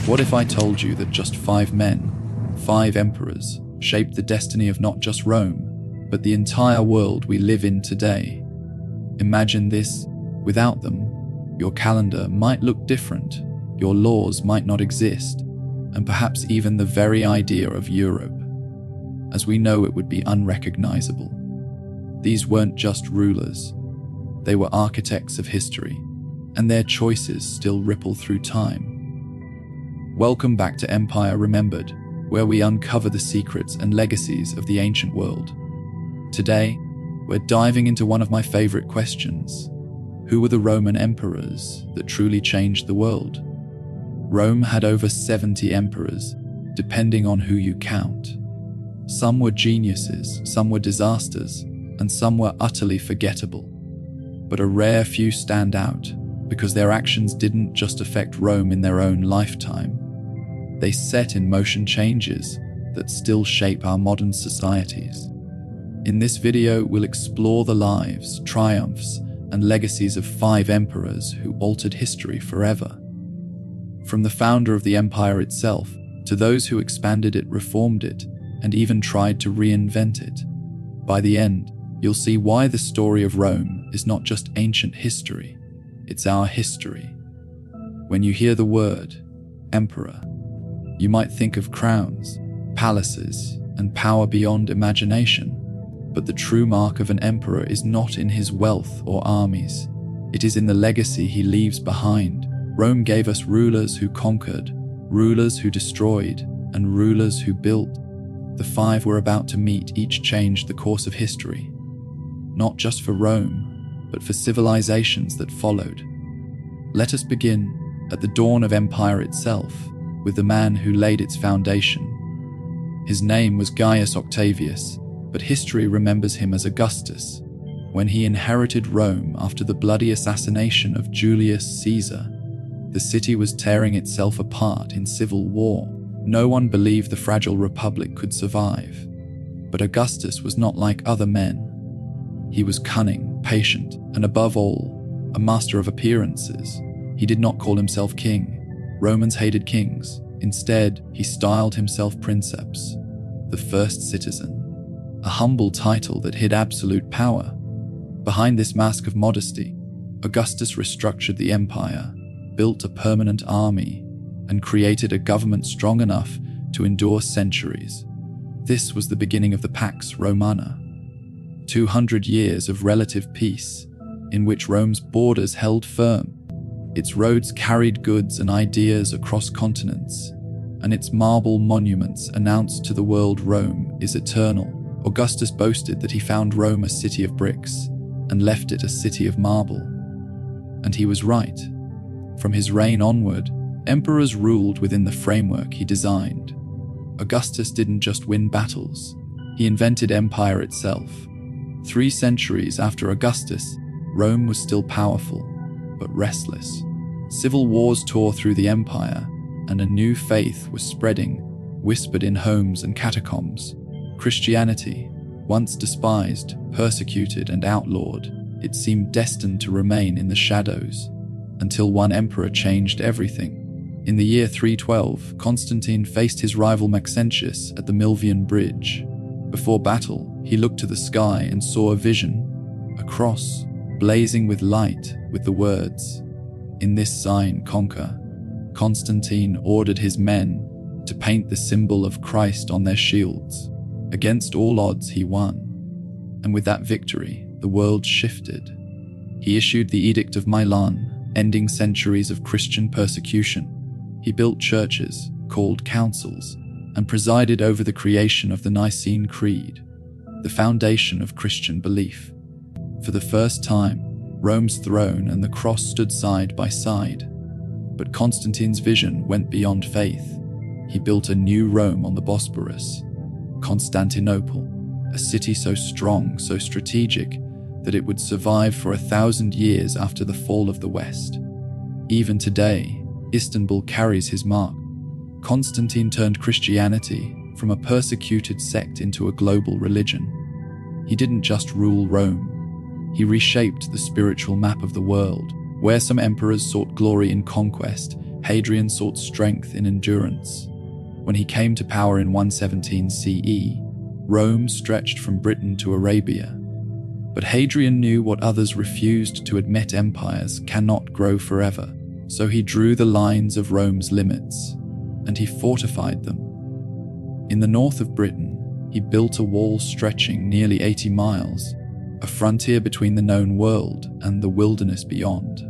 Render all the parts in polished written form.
What if I told you that just 5 men, 5 emperors, shaped the destiny of not just Rome, but the entire world we live in today? Imagine this: without them, your calendar might look different, your laws might not exist, and perhaps even the very idea of Europe, as we know it, would be unrecognizable. These weren't just rulers, they were architects of history, and their choices still ripple through time. Welcome back to Empire Remembered, where we uncover the secrets and legacies of the ancient world. Today, we're diving into one of my favorite questions. Who were the Roman emperors that truly changed the world? Rome had over 70 emperors, depending on who you count. Some were geniuses, some were disasters, and some were utterly forgettable. But a rare few stand out because their actions didn't just affect Rome in their own lifetime. They set in motion changes that still shape our modern societies. In this video, we'll explore the lives, triumphs, and legacies of 5 emperors who altered history forever. From the founder of the empire itself to those who expanded it, reformed it, and even tried to reinvent it. By the end, you'll see why the story of Rome is not just ancient history, it's our history. When you hear the word emperor, you might think of crowns, palaces, and power beyond imagination. But the true mark of an emperor is not in his wealth or armies. It is in the legacy he leaves behind. Rome gave us rulers who conquered, rulers who destroyed, and rulers who built. The 5 we're about to meet each changed the course of history, not just for Rome, but for civilizations that followed. Let us begin at the dawn of empire itself, with the man who laid its foundation. His name was Gaius Octavius, but history remembers him as Augustus. When he inherited Rome after the bloody assassination of Julius Caesar, the city was tearing itself apart in civil war. No one believed the fragile republic could survive. But Augustus was not like other men. He was cunning, patient, and above all, a master of appearances. He did not call himself king. Romans hated kings. Instead, he styled himself princeps, the first citizen, a humble title that hid absolute power. Behind this mask of modesty, Augustus restructured the empire, built a permanent army, and created a government strong enough to endure centuries. This was the beginning of the Pax Romana, 200 years of relative peace, in which Rome's borders held firm. Its roads carried goods and ideas across continents, and its marble monuments announced to the world Rome is eternal. Augustus boasted that he found Rome a city of bricks and left it a city of marble. And he was right. From his reign onward, emperors ruled within the framework he designed. Augustus didn't just win battles, he invented empire itself. 3 centuries after Augustus, Rome was still powerful, but restless. Civil wars tore through the empire, and a new faith was spreading, whispered in homes and catacombs. Christianity, once despised, persecuted, and outlawed, it seemed destined to remain in the shadows, until one emperor changed everything. In the year 312, Constantine faced his rival Maxentius at the Milvian Bridge. Before battle, he looked to the sky and saw a vision, a cross, blazing with light, with the words, "In this sign conquer." Constantine ordered his men to paint the symbol of Christ on their shields. Against all odds, he won. And with that victory, the world shifted. He issued the Edict of Milan, ending centuries of Christian persecution. He built churches, called councils, and presided over the creation of the Nicene Creed, the foundation of Christian belief. For the first time, Rome's throne and the cross stood side by side. But Constantine's vision went beyond faith. He built a new Rome on the Bosporus, Constantinople, a city so strong, so strategic, that it would survive for 1,000 years after the fall of the West. Even today, Istanbul carries his mark. Constantine turned Christianity from a persecuted sect into a global religion. He didn't just rule Rome. He reshaped the spiritual map of the world. Where some emperors sought glory in conquest, Hadrian sought strength in endurance. When he came to power in 117 CE, Rome stretched from Britain to Arabia. But Hadrian knew what others refused to admit: empires cannot grow forever. So he drew the lines of Rome's limits, and he fortified them. In the north of Britain, he built a wall stretching nearly 80 miles, a frontier between the known world and the wilderness beyond.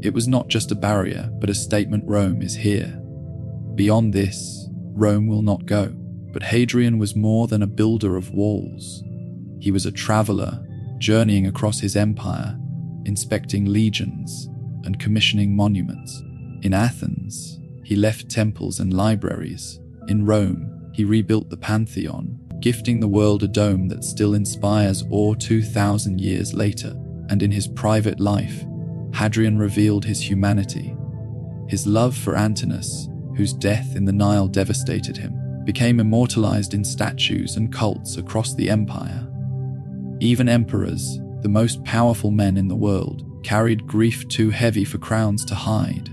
It was not just a barrier, but a statement: Rome is here. Beyond this, Rome will not go. But Hadrian was more than a builder of walls. He was a traveler, journeying across his empire, inspecting legions and commissioning monuments. In Athens, he left temples and libraries. In Rome, he rebuilt the Pantheon, gifting the world a dome that still inspires awe 2,000 years later. And in his private life, Hadrian revealed his humanity. His love for Antinous, whose death in the Nile devastated him, became immortalized in statues and cults across the empire. Even emperors, the most powerful men in the world, carried grief too heavy for crowns to hide.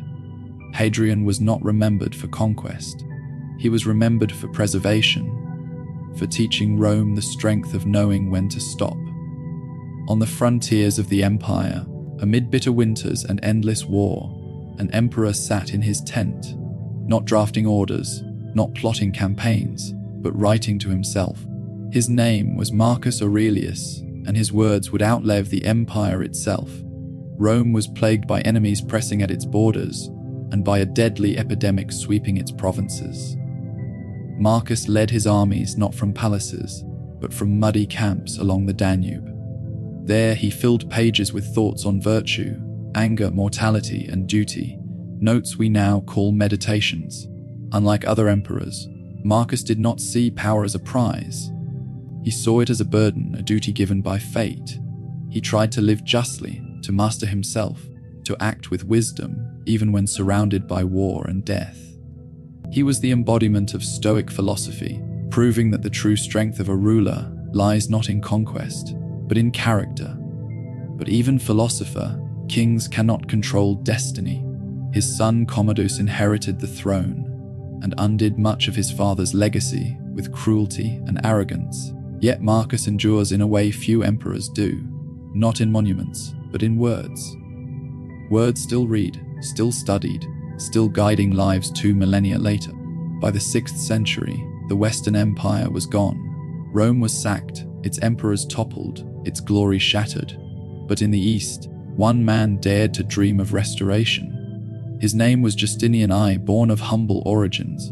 Hadrian was not remembered for conquest. He was remembered for preservation, for teaching Rome the strength of knowing when to stop. On the frontiers of the empire, amid bitter winters and endless war, an emperor sat in his tent, not drafting orders, not plotting campaigns, but writing to himself. His name was Marcus Aurelius, and his words would outlive the empire itself. Rome was plagued by enemies pressing at its borders, and by a deadly epidemic sweeping its provinces. Marcus led his armies not from palaces, but from muddy camps along the Danube. There he filled pages with thoughts on virtue, anger, mortality, and duty, notes we now call meditations. Unlike other emperors, Marcus did not see power as a prize. He saw it as a burden, a duty given by fate. He tried to live justly, to master himself, to act with wisdom, even when surrounded by war and death. He was the embodiment of Stoic philosophy, proving that the true strength of a ruler lies not in conquest, but in character. But even Philosopher, kings cannot control destiny. His son Commodus inherited the throne, and undid much of his father's legacy with cruelty and arrogance. Yet Marcus endures in a way few emperors do, not in monuments, but in words. Words still read, still studied, still guiding lives 2 millennia later. By the 6th century, the Western Empire was gone. Rome was sacked, its emperors toppled, its glory shattered. But in the East, one man dared to dream of restoration. His name was Justinian I, born of humble origins.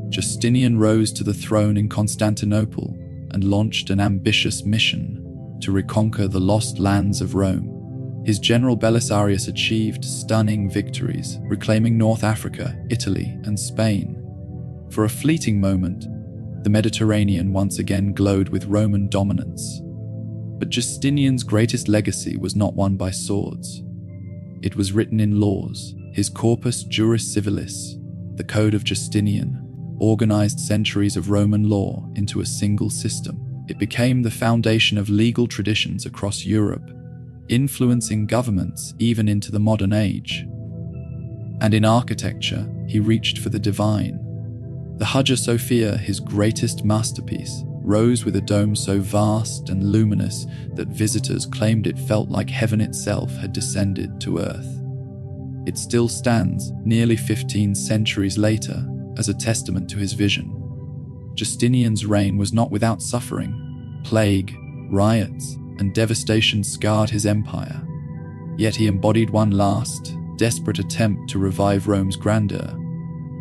Justinian rose to the throne in Constantinople and launched an ambitious mission to reconquer the lost lands of Rome. His general Belisarius achieved stunning victories, reclaiming North Africa, Italy, and Spain. For a fleeting moment, the Mediterranean once again glowed with Roman dominance. But Justinian's greatest legacy was not won by swords. It was written in laws. His Corpus Juris Civilis, the Code of Justinian, organized centuries of Roman law into a single system. It became the foundation of legal traditions across Europe, influencing governments even into the modern age. And in architecture, he reached for the divine. The Hagia Sophia, his greatest masterpiece, rose with a dome so vast and luminous that visitors claimed it felt like heaven itself had descended to earth. It still stands, nearly 15 centuries later, as a testament to his vision. Justinian's reign was not without suffering. Plague, riots, and devastation scarred his empire. Yet he embodied one last, desperate attempt to revive Rome's grandeur.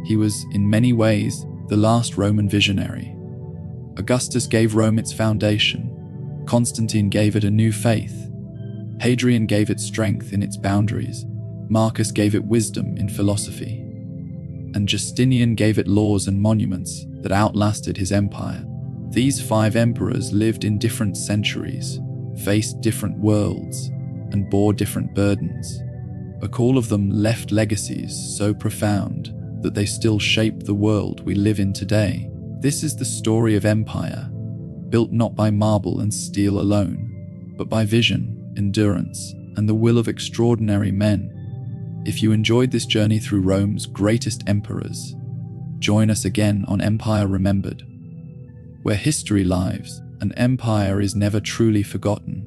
He was, in many ways, the last Roman visionary. Augustus gave Rome its foundation. Constantine gave it a new faith. Hadrian gave it strength in its boundaries. Marcus gave it wisdom in philosophy. And Justinian gave it laws and monuments that outlasted his empire. These 5 emperors lived in different centuries, faced different worlds, and bore different burdens. But all of them left legacies so profound that they still shape the world we live in today. This is the story of empire, built not by marble and steel alone, but by vision, endurance, and the will of extraordinary men. If you enjoyed this journey through Rome's greatest emperors, join us again on Empire Remembered, where history lives and empire is never truly forgotten.